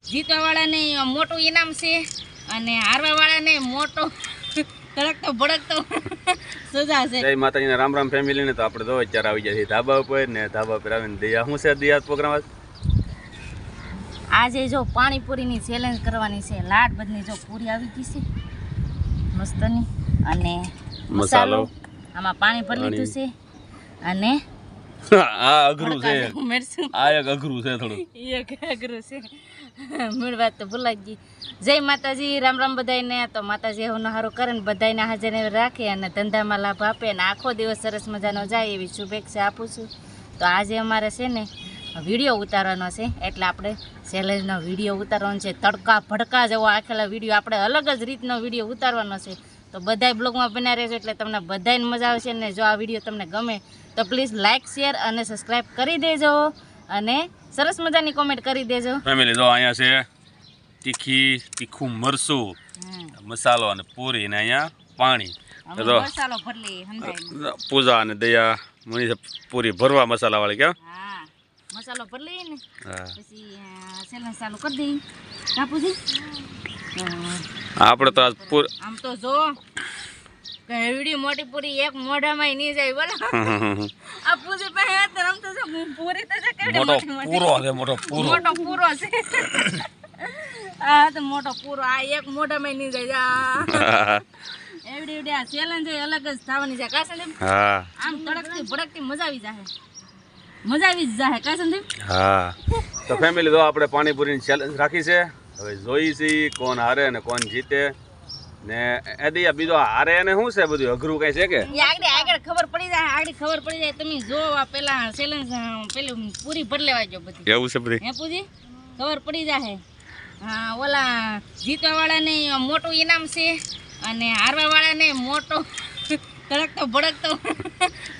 જીતવા વાળાને મોટું ઇનામ છે અને હારવા વાળાને મોટો ધડકતો ભડકતો સજા છે. જય માતાજીને રામ રામ ફેમિલી ને. તો આપણે તો અત્યારે આવી જાય ધાબા ઉપર ને ધાબા ઉપર આવીને દયા શું છે દિયા પ્રોગ્રામ આજે જો પાણીપુરીની ચેલેન્જ કરવાની છે. લાડ બધની જો પૂરી આવી ગઈ છે મસ્તની અને મસાલો આમાં પાણી ભરી લીધું છે અને આ અઘરું છે. આ એક અઘરું છે થોડું એક અઘરું છે. મૂળ વાત તો ભૂલાઈ ગઈ. જય માતાજી રામ રામ બધાને. તો માતાજી એવું સારું કરે ને બધાને હાજર રાખે અને ધંધામાં લાભ આપે ને આખો દિવસ સરસ મજાનો જાય એવી શુભેચ્છા આપું છું. તો આજે અમારે છે ને વિડીયો ઉતારવાનો છે એટલે આપણે ચેલેન્જનો વિડીયો ઉતારવાનો છે. તડકા ભડકા જેવો આખેલા વિડીયો આપણે અલગ જ રીતનો વિડીયો ઉતારવાનો છે. તો બધાય બ્લોગમાં બના રહેજો એટલે તમને બધાને મજા આવશે. ને જો આ વિડીયો તમને ગમે તો પ્લીઝ લાઇક શેર અને સબસ્ક્રાઈબ કરી દેજો અને સરસ મજાની કોમેન્ટ કરી દેજો. ફેમિલી જો અહીંયા છે તીખું મરસું મસાલો અને પૂરી ને અહીંયા પાણી. મસાલો ભરલી સમજાય પૂજા અને દયા મણી પૂરી ભરવા મસાલા વાળી ક્યાં હા મસાલો ભરલી ને પછી ચેલેન્જ ચાલુ કરી દઈ કાપુજી. આપણે તો આમ તો જો એવડી મોટી પૂરી એક મોઢામાં નહીં જાય બોલો. આ પૂરી પાસે આમ તો પૂરી તો છે કેવડી મોટી મોટો પૂરો છે. આ તો મોટો પૂરો આ એક મોઢામાં નહીં જાય. એવડી આ ચેલેન્જ અલગ જ થવાની છે કા સંદીપ. હા આમ તડકતી ભડકતી મજા આવી જાય. મજા આવી જ જાય કા સંદીપ. હા તો ફેમિલી તો આપણે પાણીપુરીની ચેલેન્જ રાખી છે. હવે જોઈ છીએ કોણ હારે ને કોણ જીતે ને એદી બીજો હારે ને શું છે બધું અઘરું કઈ છે કે આગળ ખબર પડી જાય. આગળ ખબર પડી જાય તમે જો પેલા ચેલેન્જ પેલી પૂરી ભર લેવા જો બધી એવું છે બધી હે પૂજી ખબર પડી જાય. હા ઓલા જીતવા વાળાને મોટું ઇનામ છે અને હારવા વાળાને મોટો ધડકતો ભડકતો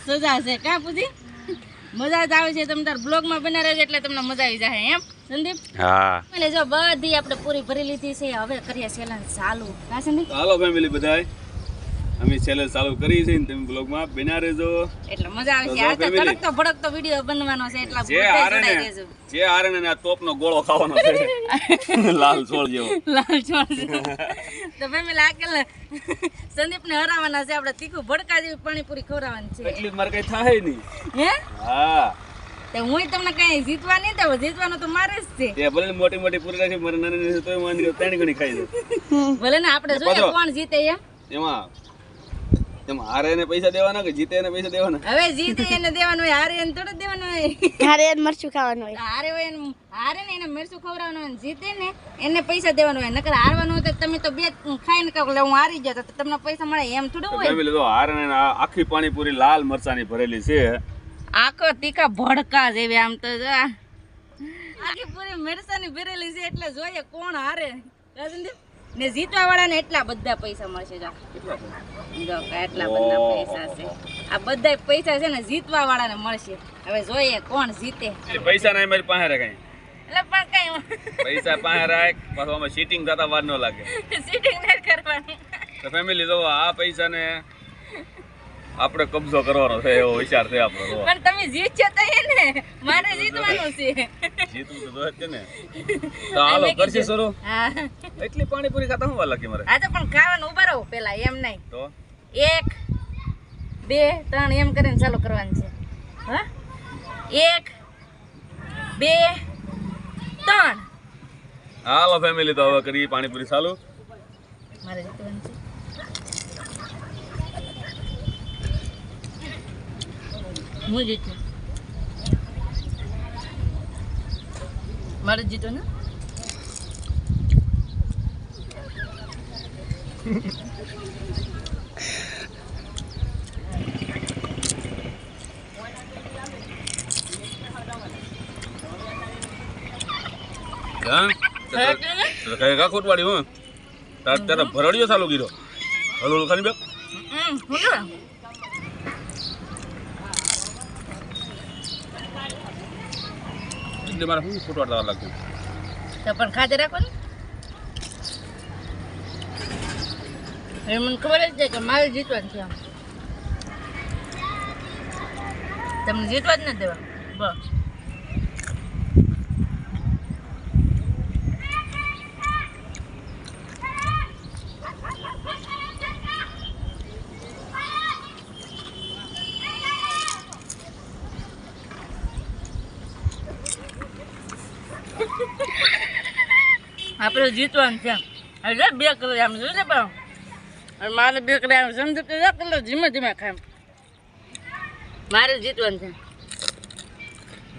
સજા છે કા પૂજી. મજા જ આવે છે. તમે તાર બ્લોગમાં બના રહેજો એટલે તમને મજા આવી જાય એમ સંદીપ. હા એટલે જો બધી આપણે પૂરી ભરી લીધી છે. હવે કરીએ ચેલેન્જ ચાલુ કા સંદીપ. હાલો ફેમિલી બધાય અમે ચેલેન્જ ચાલુ કરી છે ને તમે બ્લોગમાં બના રહેજો એટલે મજા આવે છે. આ તો તડકતો ભડકતો વિડિયો બનવાનો છે એટલે જે હારે ને આ તોપનો ગોળો ખાવાનો છે લાલ છોડ જેવો. તો ફેમિલી આકેલ સંદીપને હરાવવાના છે. આપણે તીખું ભડકા જેવી પાણીપુરી ખવડાવવાની છે. એટલી મારે કઈ થાય નહીં. હે હા તો હું તમને કઈ જીતવા નહીં તો જીતવાનો તો મારે જ છે. તે ભલે મોટી મોટી પૂરી રાખી મારે નાની નાની તોય માંડી ત્રણ ગણી ખાઈ દે. ભલે ને આપણે જોઈએ કોણ જીતે એમાં હારે એને પૈસા દેવાના કે જીતે એને પૈસા દેવાના. હવે જીતે એને દેવાનું હોય હારે એને થોડું દેવાનું હોય. હારે એને મરચું ખાવાનું હોય. હારે હોય હારે ને એને મરચું ખવડાવવાનું હોય. જીતે ને એને પૈસા દેવાનું હોય. નકર હારવાનું હોય તો તમે તો બે ખાઈને કહો હું હારી ગયો તો તમને પૈસા મળે એમ થોડું હોય. ફેમિલી તો હારે ને આખી પાણીપુરી લાલ મરચાની ભરેલી છે. આખો તીખા ભડકા જેવી આમ તો જો આખી પૂરી મરચાની ભરેલી છે એટલે જોઈએ કોણ હારે ને જીતવા વાળાને એટલા બધા પૈસા મળશે. જો એટલા બધા પૈસા છે. આ બધા પૈસા છે ને જીતવા વાળાને મળશે. હવે જોઈએ કોણ જીતે. પૈસા નહીં મારી પાસે કઈ એટલે પણ કઈ પૈસા પાસે રાખ પાછું અમે સીટિંગ થતા વાર ન લાગે. સીટિંગ નથી કરવાની. તો ફેમિલી જો આ પૈસા ને આપણે કબજો કરવાનો છે એવો વિચાર છે આપણો. પણ તમે જીતશો તો એને મારે જીતવાનું છે. જીતવું તો જોઈએ છે ને. તો હાલો કરશે શરૂ. હા એટલી પાણીપુરી ખાતા હું વાર લાગી મારે. આ તો પણ ખાવાનું ઉભા રહો પેલા એમ નહીં. તો 1 2 3 એમ કરીને ચાલુ કરવાનું છે. હા 1 2 3 હાલો ફેમિલી તો હવે કરી પાણીપુરી ચાલુ. મારે જીતવાનું છે. હું જીતું મારે જીતો ને કઈ ખોટવાડી હું તારે ભરડિયો ચાલુ કર્યો હલો ખાલી બે એટલે મારે શું ખોટવાડતા લાગ્યું તો પણ ખાતે રાખો ને. હવે મને ખબર જ છે કે મારે જીતવાનું છે. તમને જીતવા જ નથી દેવા બસ. આપણે જીતવાનું છે એટલે 2 કરે આમ જોજે પણ અને મારે 2 કરે આમ સમજતો એટલે ધીમે ધીમે ખાય મારે જીતવાનું છે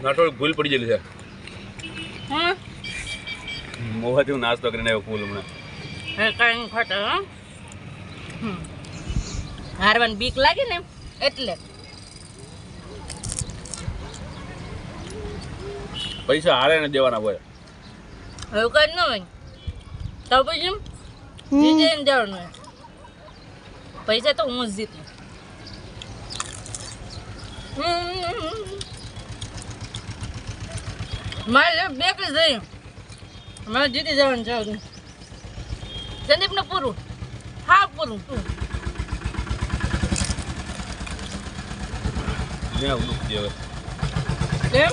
ના થોડીક ભૂલ પડી ગયેલી છે હા મોવાથી હું નાસ્તો કરીને આવ્યો ફૂલ હમણાં હે કાંઈ ખોટો હો હારવાની બીક લાગે ને એટલે પૈસા હારે ને દેવાના હોય એવું કઈ ન હોય તો પછી જીતે ને જવાનું હોય પૈસા તો હું જ જીતું મારે 2 કે જઈ મારે જીતી જવાનું છે સંદીપને પૂરું હા પૂરું મેં આવું દુઃખ હવે કેમ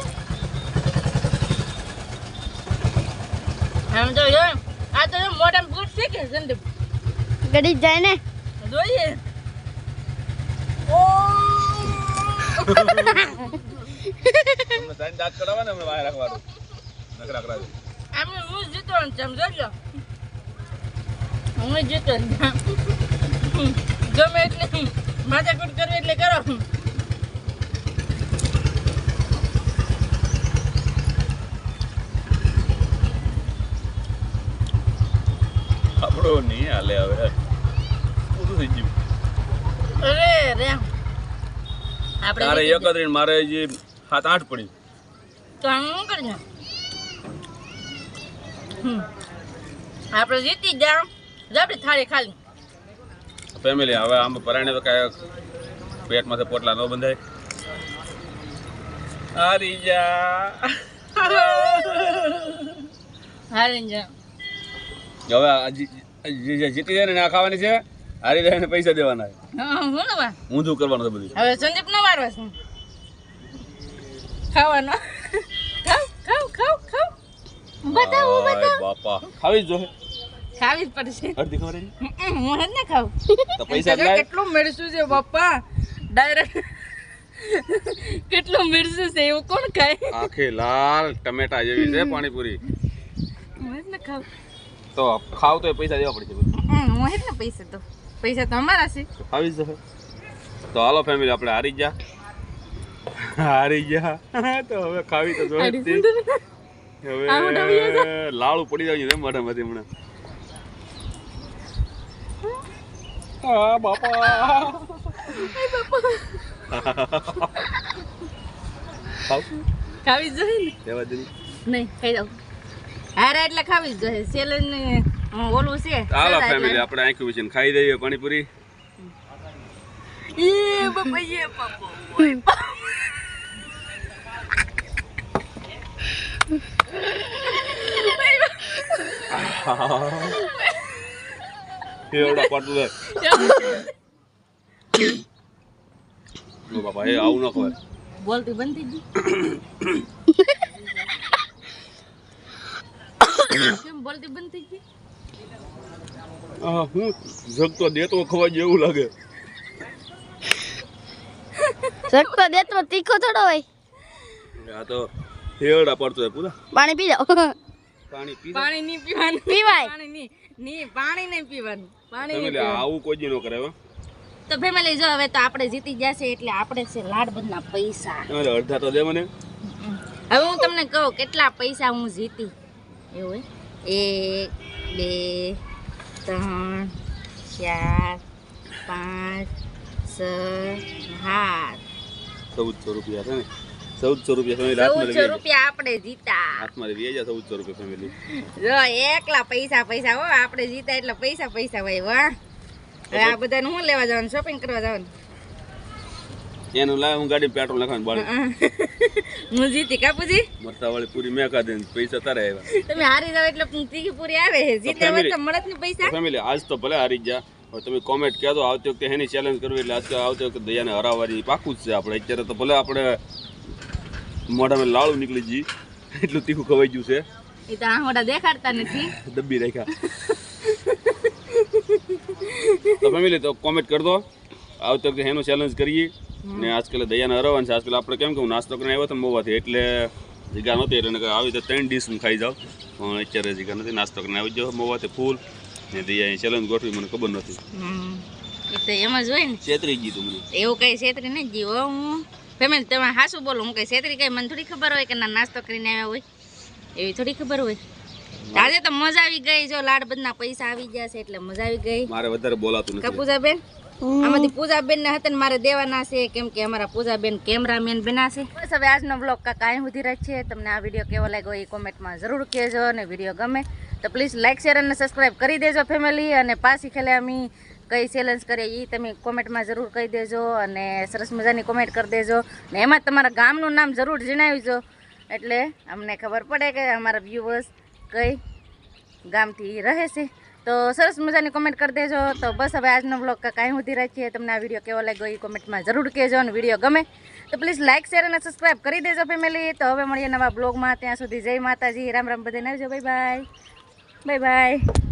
આમ તો જો આ તો મોઢામાં ભૂત છે કે સંદીપ ગડી જ જાય ને જોઈએ ઓ તમને સાઈન દાંત કરાવવા ને હમણાં બહાર રાખવાનું નકરા કરાવી આમ હું જીતવાનું છે સમજો હું જીતવાનું ગમે એટલે માથાકૂટ કરવી એટલે કરો આપણો નહીં હાલે હવે પૂરું થઈ ગયું અરે રે તારે આપણે 31 મારે જે 7-8 પડી તો આમ શું કરજો આપણે જીતી જાવ આપણે થાળી ખાલી ફેમિલી હવે આમ પરાણે તો કાંઈ પેટમાંથી પોટલા ન બંધાય હારી જા હારી જાવ હવે જે જીતી જાય ને આ ખાવાની છે હારી જાય ને પૈસા દેવાના હા હું ને બા ઊંધું કરવાનું છે બધું હવે સંદીપ નો વારવા છે ખાવાનો ખાવ ખાવ ખાવ ખાવ બતાવો હાય બાપા ખાવી જ જોઈએ ખાવી જ પડશે અડધી ખબર હું જ ને ખાવ તો પૈસા જ લાય કેટલું મેળશું છે બાપા ડાયરેક્ટ કેટલું મેળશું છે એવું કોણ ખાય આખી લાલ ટમેટા જેવી છે પાણીપુરી હું જ ને ખાવ તો ખાવ તો પૈસા દેવા પડશે બધું હું જ ને પૈસા તો અમારા છે તો ખાવી જ જોઈએ તો હાલો ફેમિલી આપણે હારી ગયા તો હવે ખાવી તો જોઈએ જ તે. હવે લાળુ પડી જાય છે મોઢામાંથી હમણાં હા બાપા ખાવ ખાવી જ જોઈએ ને દેવા દે નહીં ખાઈ દઉં હારા એટલે ખાવી જ જોઈએ સેલન ને ઓલું છે હાલો ફેમિલી આપણે આંખી વિશે ખાઈ દઈએ પાણીપુરી એ બાપા એ બાપા એવડા પાટું છે ઓ બાપા એ આવું ન ખવાય બોલતી બંધ થઈ ગઈ કેમ બોલતી બંધ થઈ ગઈ હું જગતો દેતો ખવાય જેવું લાગે શકતો દેતો તીખો થોડો હોય આ તો હેવડા પડતો હોય પૂરા પાણી પી જાઓ પાણી પી પાણી નહીં પીવાનું પીવાય પાણી નહીં પીવાનું પાણી નહીં ફેમિલી આવું કોઈ દી ન કરે હો તો ફેમિલી જો હવે તો આપણે જીતી જશે એટલે આપણે છે લાડ બધના પૈસા અરે અડધા તો દે મને હવે હું તમને કહું કેટલા પૈસા હું જીતી એવું હોય 1 2 3 4 5 6 7 1400 રૂપિયા છે ને 1400 રૂપિયા ફેમિલી 1400 રૂપિયા આપણે જીતા હાથમાં લઈ જાય 1400 રૂપિયા ફેમિલી જો એકલા પૈસા હો આપણે જીતા એટલે પૈસા ભાઈ વાહ હવે આ બધાને શું લેવા જવાનું શોપિંગ કરવા જવાનું એનું લાવ હું ગાડી પેટ્રોલ નાખવાનું બાળી હું જીતી કાપુજી મરતા વાળી પૂરી મેં કાઢી પૈસા તારે આવ્યા તમે હારી જાવ એટલે તીખી પૂરી આવે જીતે હોય તો મળત ને પૈસા ફેમિલી આજ તો ભલે હારી ગયા હવે તમે કોમેન્ટ કહેજો આવતી વખતે એની ચેલેન્જ કરવી એટલે આજ આવતી વખતે દયાને હરાવવાની પાકું જ છે આપણે અત્યારે તો ભલે આપણે મોઢામાં લાળું નીકળી જઈ એટલું તીખું ખવાઈ ગયું છે એ તો આંગળા દેખાડતા નથી દબ્બી રાખ્યા તો ફેમિલી તો કોમેન્ટ કરી દો આવતી વખતે એનું ચેલેન્જ કરીએ ને આજકાલ દયાને હરાવવાનું છે આજકાલ આપણે કેમ કે હું નાસ્તો કરીને આવ્યો હતો મોવાથી એટલે જગ્યા નહોતી એટલે આવી રીતે 3 ડીશ હું ખાઈ જાઉં પણ અત્યારે હજી કાંઈ નથી. નાસ્તો કરીને આવી જાઓ મોવાથી ફૂલ ને દયા ચેલેન્જ ગોઠવી મને ખબર નથી. એ તો એમ જ હોય ને, છેતરી ગઈ તું મને. એવું કઈ છેતરી નહીં જીવો હું ફેમિલી. તમે હાસું બોલો, હું કઈ છેતરી કઈ મને થોડી ખબર હોય કે ના નાસ્તો કરીને આવ્યા હોય, એવી થોડી ખબર હોય. આજે તો મજા આવી ગઈ, જો લાડ બધના પૈસા આવી ગયા છે એટલે મજા આવી ગઈ. મારે વધારે બોલાતું કા નથી. પૂજાબેન, આમાંથી પૂજાબેન ને હતા ને મારે દેવાના છે, કેમ કે અમારા પૂજાબેન કેમેરામેન બના છે. બસ હવે આજનો બ્લોગ કાંઈ સુધી રાખીએ. તમને આ વિડીયો કેવો લાગ્યો એ કોમેન્ટમાં જરૂર કહેજો, અને વિડીયો ગમે તો પ્લીઝ લાઇક શેર અને સબસ્ક્રાઈબ કરી દેજો ફેમિલી. અને પાછી ખેલે અમે કઈ ચેલેન્જ કરીએ એ તમે કોમેન્ટમાં જરૂર કહી દેજો, અને સરસ મજાની કોમેન્ટ કરી દેજો, ને એમાં તમારા ગામનું નામ જરૂર જણાવજો, એટલે અમને ખબર પડે કે અમારા વ્યુઅર્સ કઈ ગામથી રહે છે. તો સરસ મજાની કોમેન્ટ કરી દેજો. તો બસ હવે આજનો બ્લોગ કાંઈ સુધી રાખીએ. તમને આ વિડીયો કેવો લાગ્યો એ કોમેન્ટમાં જરૂર કહેજો, અને વિડીયો ગમે તો પ્લીઝ લાઇક શેર અને સબસ્ક્રાઈબ કરી દેજો ફેમિલી. તો હવે મળીએ નવા બ્લોગમાં. ત્યાં સુધી જય માતાજી, રામ રામ બધાને આવજો. Bye bye, bye bye.